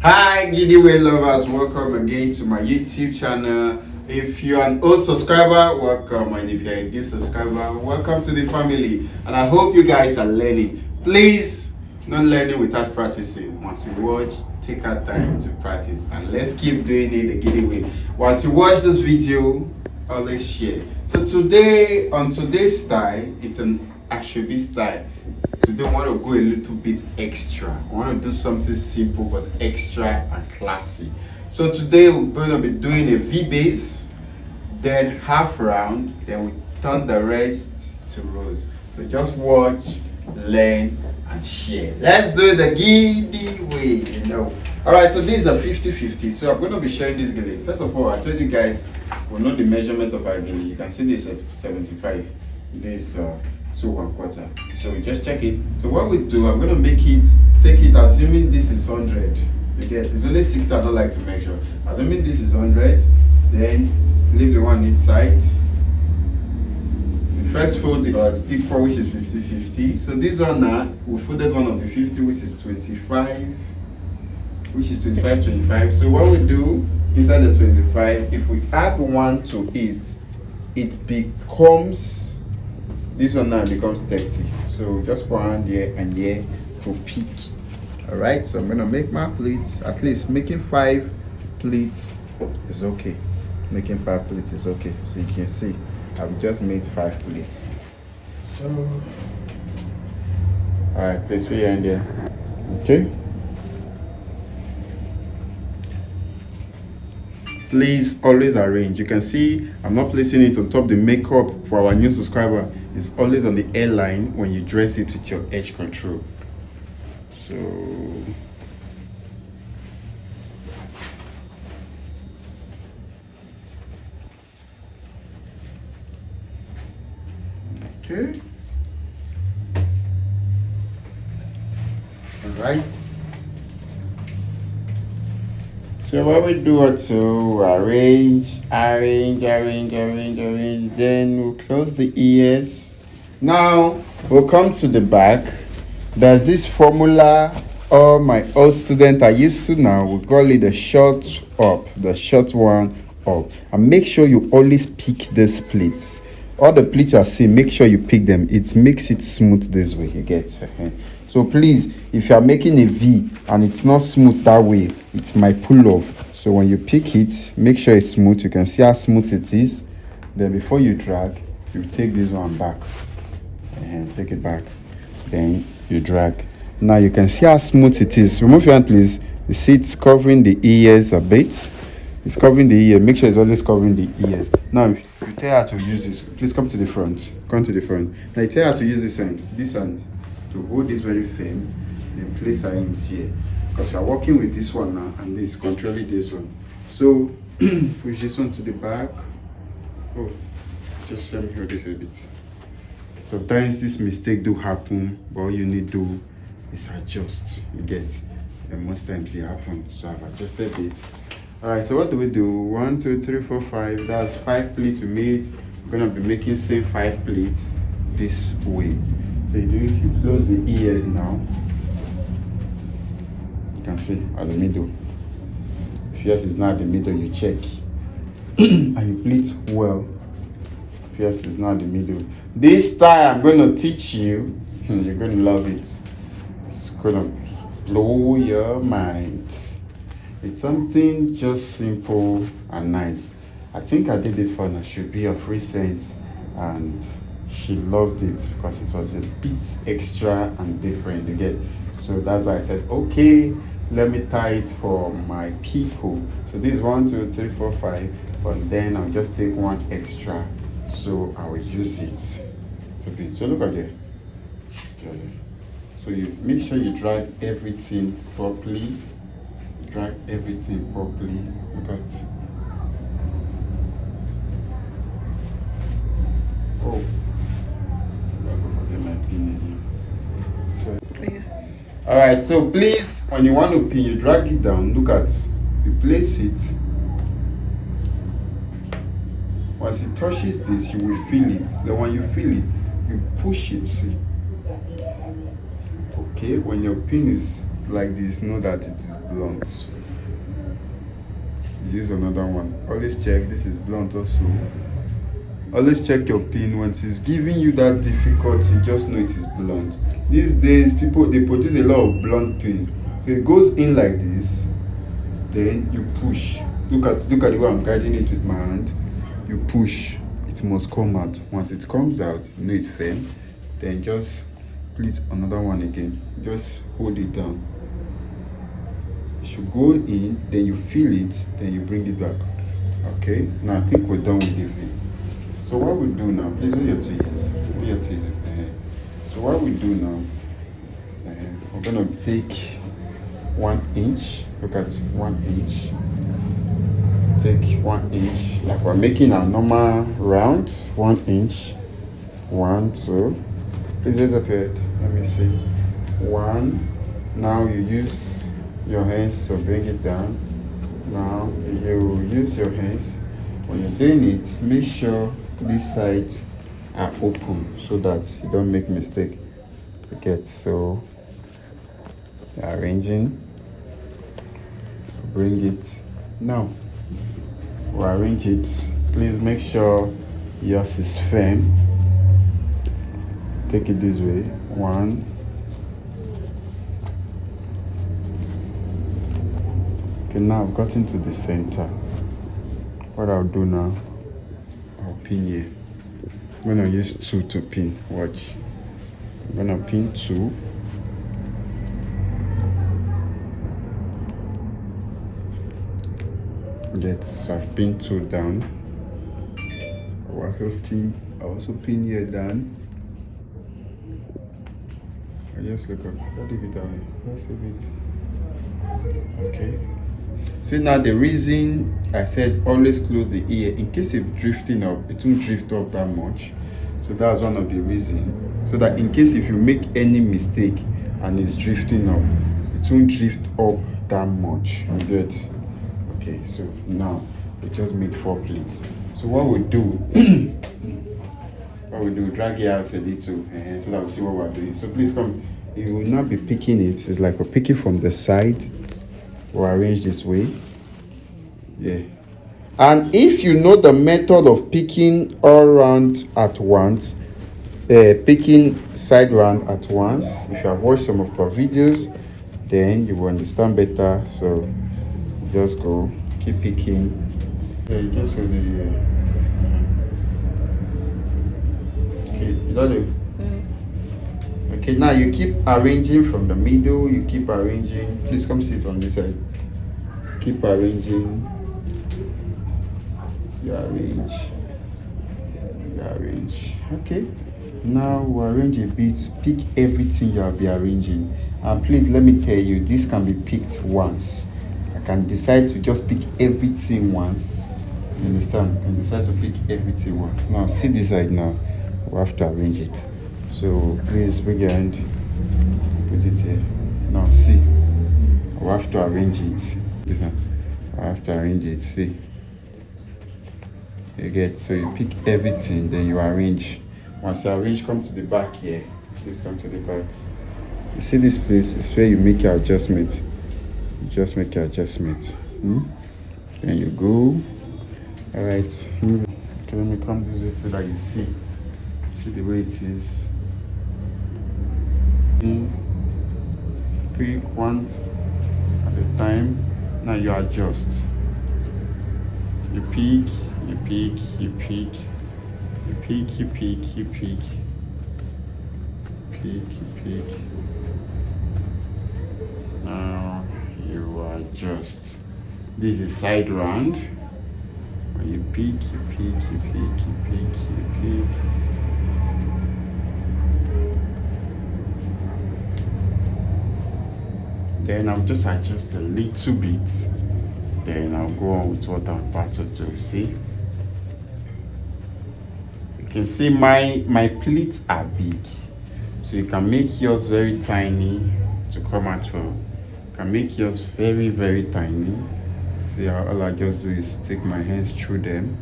Hi giveaway lovers, welcome again to my YouTube channel. If you're an old subscriber, welcome, and if you're a new subscriber, welcome to the family. And I hope you guys are learning. Please, not learning without practicing. Once you watch, take our time to practice, and let's keep doing it the giveaway. Once you watch this video, always share. So today, on today's style, it's an Ashwebi style. Today I want to go a little bit extra. I want to do something simple but extra and classy. So today we're going to be doing a V base, then half round, then we turn the rest to rows. So just watch, learn, and share. Let's do the giveaway, Alright, so these are 50-50. So I'm going to be sharing this gele. First of all, I told you guys we know the measurement of our gele. You can see this at 75. This 2 1/4. So we just check it. So what we do, I'm gonna take it, assuming this is 100. You get, it's only 60 I don't like to measure. Assuming this is 100, then leave the one inside. The first fold is equal, which is 50-50. So this one now, we folded one of the 50, which is 25, which is 25. So what we do inside the 25, if we add 1 to it, it becomes, this one now becomes 30. So just put hand here and here to peak. All right, so I'm gonna make my pleats. At least making 5 pleats is okay. Making 5 pleats is okay. So you can see I've just made 5 pleats. So all right, place your hand there. Okay, please always arrange. You can see I'm not placing it on top the makeup. For our new subscriber, it's always on the hairline when you dress it with your edge control. So okay, all right. So what we do is to arrange, then we'll close the ears. Now we'll come to the back. There's this formula all my old students are used to now. We call it the short up, the short one up. And make sure you always pick these pleats. All the pleats you are seeing, make sure you pick them. It makes it smooth this way, you get. So please, if you are making a V and it's not smooth that way, it might pull off. So when you pick it, make sure it's smooth. You can see how smooth it is. Then before you drag, you take this one back and take it back. Then you drag. Now you can see how smooth it is. Remove your hand, please. You see it's covering the ears a bit. It's covering the ear. Make sure it's always covering the ears. Now if you tell her to use this, please come to the front. Come to the front. Now you tell her to use this hand. To hold this very firm, then place her in here, because you are working with this one now and this controlling this one. So push this one to the back. Oh, just let me hold this a bit. Sometimes this mistake do happen, but all you need to do is adjust. You get, and most times it happens. So I've adjusted it. All right, so what do we do? 1 2 3 4 5. That's 5 pleats we made. We're gonna be making same 5 pleats this way. So you close the ears now. You can see at the middle. If yours is not at the middle, you check. And you pleat well. If yours is not at the middle. This style I'm going to teach you. You're going to love it. It's going to blow your mind. It's something just simple and nice. I think I did it for Ashwebi of recent, and she loved it because it was a bit extra and different, you get. So that's why I said, okay, let me tie it for my people. So this is 1 2 3 4 5, but then I'll just take one extra, so I will use it to be. So look at there. So you make sure you drag everything properly. Look at. Oh. All right, so please, when you want to pin, you drag it down. Look at, you place it. Once it touches this, you will feel it. Then when you feel it, you push it. See. Okay, when your pin is like this, know that it is blunt. Use another one. Always check this is blunt also. Always check your pin. When it is giving you that difficulty, just know it is blunt. These days people, they produce a lot of blunt pins, so it goes in like this, then you push. Look at the way I'm guiding it with my hand. You push, it must come out. Once it comes out, you know it's firm, then just pleat another one again. Just hold it down. It should go in, then you feel it, then you bring it back. Okay, now I think we're done with the V. So what we do now, please hold your tweezers. Hold your tweezers. So what we do now, we're gonna take 1 inch. Look at 1 inch. Take 1 inch, like we're making a normal round. 1 inch. 1, 2. Please raise up your head. Let me see. 1. Now you use your hands to bring it down. Now you use your hands. When you're doing it, make sure these sides are open so that you don't make mistake. Okay, so you're arranging. Bring it. Now we'll arrange it. Please make sure yours is firm. Take it this way. 1. Okay, now I've gotten to the center. What I'll do now, I'll pin here. I'm gonna use 2 to pin. Watch. I'm gonna pin 2. So I've pinned 2 down. I also pin here down. I just look up. I'll leave it that way. Let's leave it. Okay. See, now the reason I said always close the ear, in case it's drifting up, it won't drift up that much. So that's one of the reasons. So that in case if you make any mistake and it's drifting up, it won't drift up that much. You get? Okay, so now we just made 4 pleats. So what we do, drag it out a little, so that we see what we're doing. So please come. You will not be picking it. It's like we're picking from the side. We'll arrange this way. Yeah. And if you know the method of picking all round at once, picking side round at once, if you have watched some of our videos, then you will understand better. So just go, keep picking. Yeah, just so the okay, you got it. Okay, now you keep arranging from the middle. You keep arranging. Please come sit on this side. Keep arranging. You arrange. You arrange. Okay. Now we arrange a bit. Pick everything you will be arranging. And please let me tell you, this can be picked once. I can decide to just pick everything once. You understand? I can decide to pick everything once. Now see this side now. We have to arrange it. So please bring your hand. Put it here. Now see. We have to arrange it. This one. I have to arrange it. See. You get, so you pick everything, then you arrange. Once you arrange, come to the back here. Please come to the back. You see this place is where you make your adjustment. You just make your adjustment. Then you go. Alright. Okay, let me come this way so that you see. See the way it is. Pick once at a time. Now you adjust. You pick, you pick, you pick, you pick, you pick, you pick, pick, you pick. Now you adjust. This is side round. When you pick, you pick, you pick, you pick, you pick. Then I'll just adjust a little bit. Then I'll go on with what I'm about to do. See? You can see my pleats are big. So you can make yours very tiny to come out well. You can make yours very, very tiny. See, all I just do is take my hands through them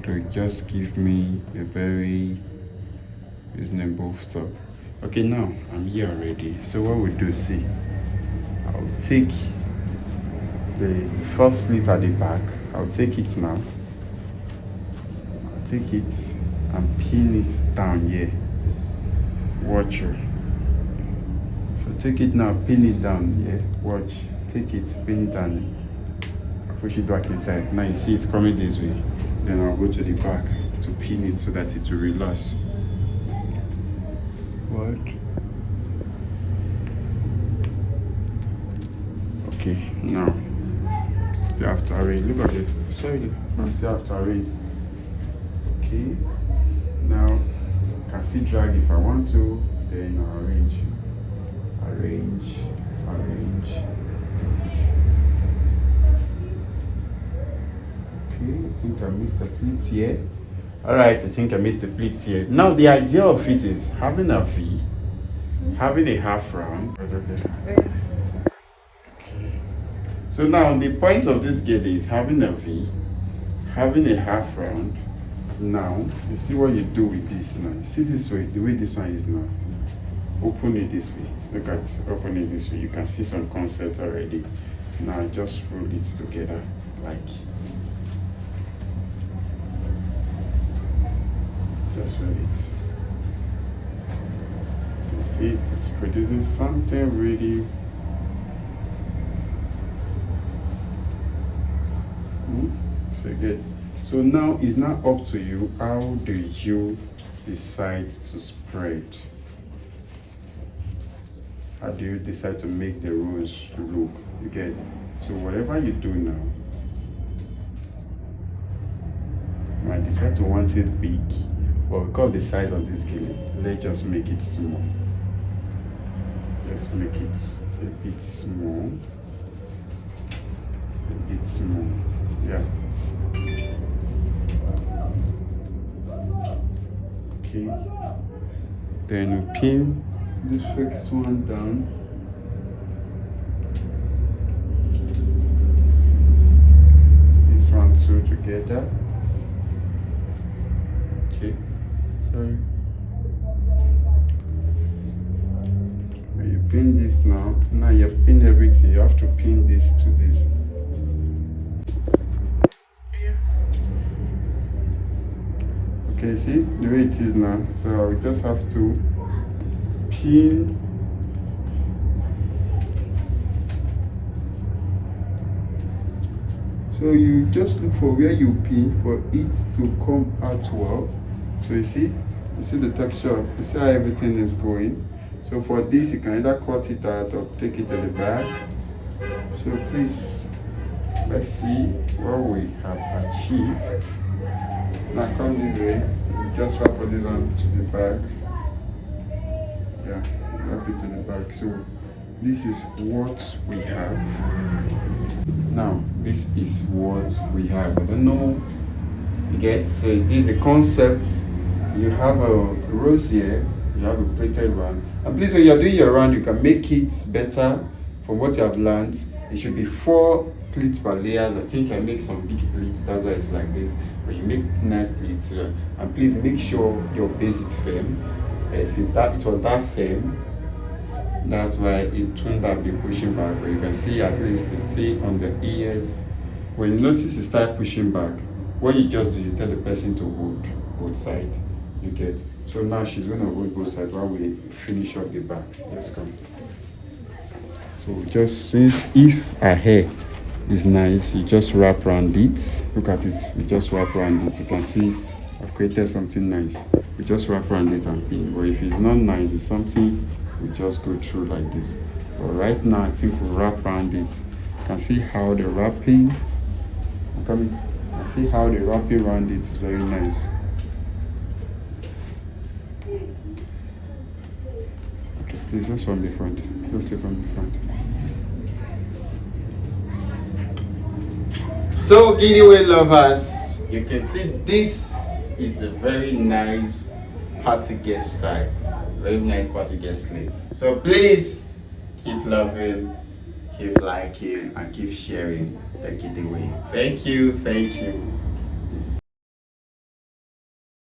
to just give me a very reasonable stuff. Okay, now I'm here already. So what we do, see, I'll take the first pleat at the back. I'll take it now. I'll take it and pin it down here. Watch her. So take it now, pin it down here. Watch. Take it, pin it down. Push it back inside. Now you see it's coming this way. Then I'll go to the back to pin it so that it will relax. What? Okay, now still have to arrange. Look at it. Sorry, I still have to arrange. Okay, now I can see drag if I want to. Then I'll arrange. Okay, I think I missed the pleats here. Alright, I think I missed the pleats here. Now the idea of it is having a V, having a half round. Okay. So now the point of this gele is having a V, having a half round. Now you see what you do with this now. You see this way, the way this one is now. Open it this way. Look at open it this way. You can see some concept already. Now just roll it together like. Just roll it. You see it's producing something really. So good. So now it's now up to you. How do you decide to spread? How do you decide to make the rose look? You get it? So whatever you do now, you might decide to want it big, but because the size of this gele, let's just make it small. Let's make it a bit small. A bit small. Yeah. Okay. Then we pin this first one down. This one two together. Okay. Sorry. When you pin this now you've pinned everything. You have to pin this to this. Okay, see the way it is now. So we just have to pin so you just look for where you pin for it to come out well. So you see the texture, you see how everything is going. So for this you can either cut it out or take it to the back. So please, let's see what we have achieved. Now come this way, you just wrap this one to the back. Yeah, wrap it to the back. So this is what we have. Now this is what we have. I don't know, you get, so this is a concept. You have a rose here, you have a plated one. And please, when you're doing your round, you can make it better from what you have learned. It should be 4 pleats per layers. I think I make some big pleats, that's why it's like this. But you make nice pleats, and please make sure your base is firm. If it was that firm, that's why it turned out be pushing back. But you can see at least it's still on the ears. When you notice it start pushing back, what you just do, you tell the person to hold both sides. You get. So now she's going to hold both sides while we finish up the back. Let's come. So just since if her hair is nice, you just wrap around it. Look at it. You just wrap around it. You can see I've created something nice. We just wrap around it and pin. But if it's not nice, it's something we just go through like this. But right now, I think we'll wrap around it. You can see how the wrapping. I'm coming. I see how the wrapping around it is very nice. Okay, please just from the front. Just stay from the front. So, giveaway lovers, you can see this is a very nice party guest style. Very nice party guest sleeve. So please keep loving, keep liking, and keep sharing the giveaway. Thank you.